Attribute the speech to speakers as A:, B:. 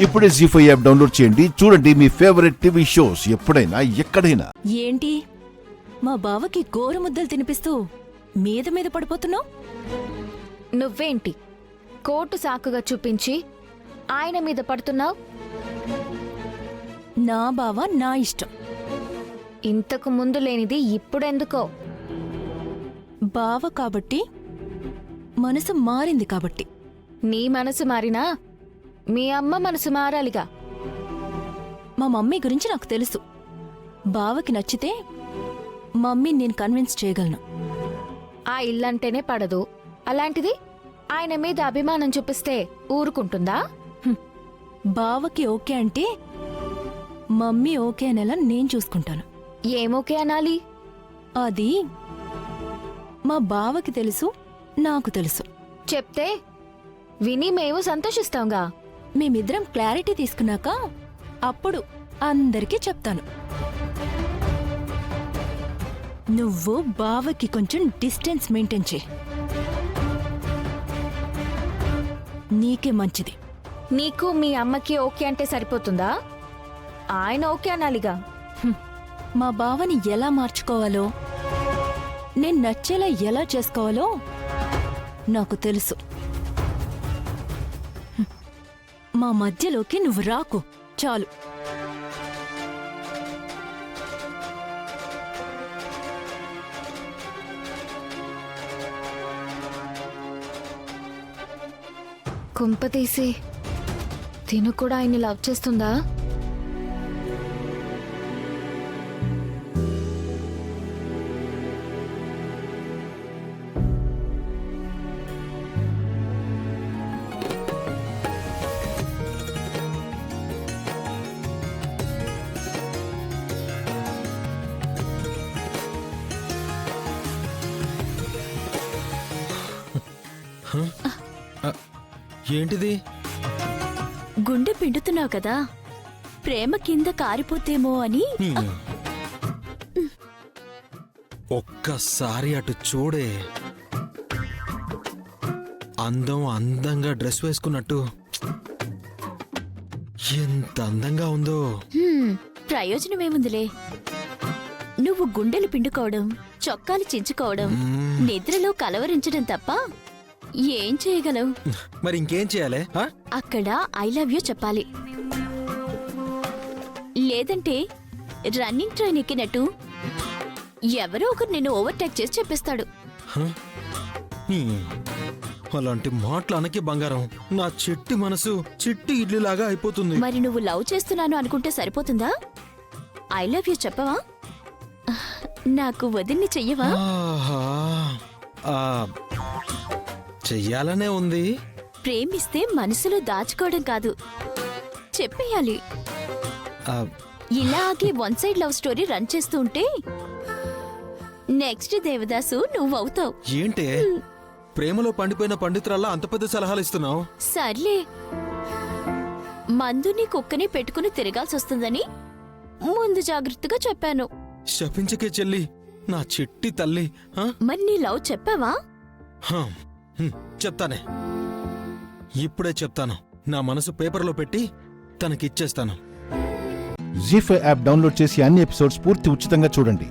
A: ఇప్పుడే జీ5 app download చేయండి. చూడండి మీ ఫేవరెట్ టీవీ షోస్ ఎప్పుడైనా ఎక్కడైనా.
B: ఏంటి మా బావకి గోరుముద్దలు తినిపిస్తూ మీద మీద పడిపోతున్నావు?
C: నువ్వేంటి కోటు సాకుగా చూపించి ఆయన మీద పడుతున్నావు?
B: నా బావ నా ఇష్టం.
C: ఇంతకు ముందు లేనిది ఇప్పుడెందుకో?
B: బావ కాబట్టి, మనసు మారింది కాబట్టి.
C: నీ మనసు మారినా మీ అమ్మ మనసు మారాలిగా.
B: మా మమ్మీ గురించి నాకు తెలుసు. బావకి నచ్చితే మమ్మీని నేను కన్విన్స్ చేయగలను.
C: ఆ ఇల్లంటేనే పడదు, అలాంటిది ఆయన మీద అభిమానం చూపిస్తే ఊరుకుంటుందా?
B: బావకి ఓకే అంటే మమ్మీ ఓకే అనేలా నేను చూసుకుంటాను.
C: ఏమోకే అనాలి?
B: అది మా బావకి తెలుసు, నాకు తెలుసు.
C: చెప్తే విని మేము సంతోషిస్తాంగా.
B: మేమిద్దరం క్లారిటీ తీసుకున్నాక అప్పుడు అందరికీ చెప్తాను. నువ్వు బావకి కొంచెం డిస్టెన్స్ మెయింటైన్ చేయి, నీకే మంచిది.
C: నీకు మీ అమ్మకి ఓకే అంటే సరిపోతుందా? ఆయన ఓకే అనాలిగా.
B: మా బావని ఎలా మార్చుకోవాలో, నేను నచ్చేలా ఎలా చేసుకోవాలో నాకు తెలుసు. మా మధ్యలోకి నువ్వు రాకు, చాలు.
C: కుంపతీసి తిను కూడా ఆయన్ని లవ్ చేస్తుందా?
D: ఏంటిది?
B: గుండె పిండుతున్నావు కదా, ప్రేమ కింద కారిపోతేమో అని.
D: ఒక్కసారి అటు చూడే, అందంగా డ్రెస్ వేసుకున్నట్టు ఎంత అందంగా ఉందో.
B: ప్రయోజనమేముందిలే, నువ్వు గుండెలు పిండుకోవడం, చొక్కాలు చించుకోవడం, నిద్రలో కలవరించడం తప్ప ఏం చేయగలవు?
D: మరి ఇంకేం చేయాలి?
B: అక్కడ ఐ లవ్ యూ చెప్పాలి. లేదంటే రన్నింగ్ ట్రైన్ ఎక్కినట్టు ఎవరో ఒకరు నిన్ను ఓవర్టేక్ చేసి చెప్పేస్తాడు.
D: అలాంటి మాటలు అనకి బంగారం. నా చిట్టి మనసు చిట్టి ఇడ్లీలాగా అయిపోతుంది.
B: మరి నువ్వు లవ్ చేస్తున్నాను అనుకుంటే సరిపోతుందా? ఐ లవ్ యూ చెప్పవా? నాకు వదిన్ని చెయ్యవా?
D: చెయ్యాలనే ఉంది.
B: ప్రేమిస్తే మనసులో దాచుకోవడం కాదు, చెప్పేయాలి. ఇలాగే one side love story run చేస్తూ ఉంటే నెక్స్ట్ దేవదాసు నువ్వవుతావు.
D: ఏంటే ప్రేమలో పండిపోయిన పండితురాల్లా అంత పెద్ద సలహాలు ఇస్తున్నావు?
B: సర్లే, మందుని కుక్కని పెట్టుకుని తిరగాల్సి వస్తుందని ముందు జాగ్రత్తగా చెప్పాను.
D: శపించకే చెల్లి, నా చిట్టి తల్లి.
B: మరి నీ లవ్ చెప్పావా?
D: చెప్తానే, ఇప్పుడే చెప్తాను. నా మనసు పేపర్లో పెట్టి తనకిచ్చేస్తాను.
A: జీ5 యాప్ డౌన్లోడ్ చేసి అన్ని ఎపిసోడ్స్ పూర్తి ఉచితంగా చూడండి.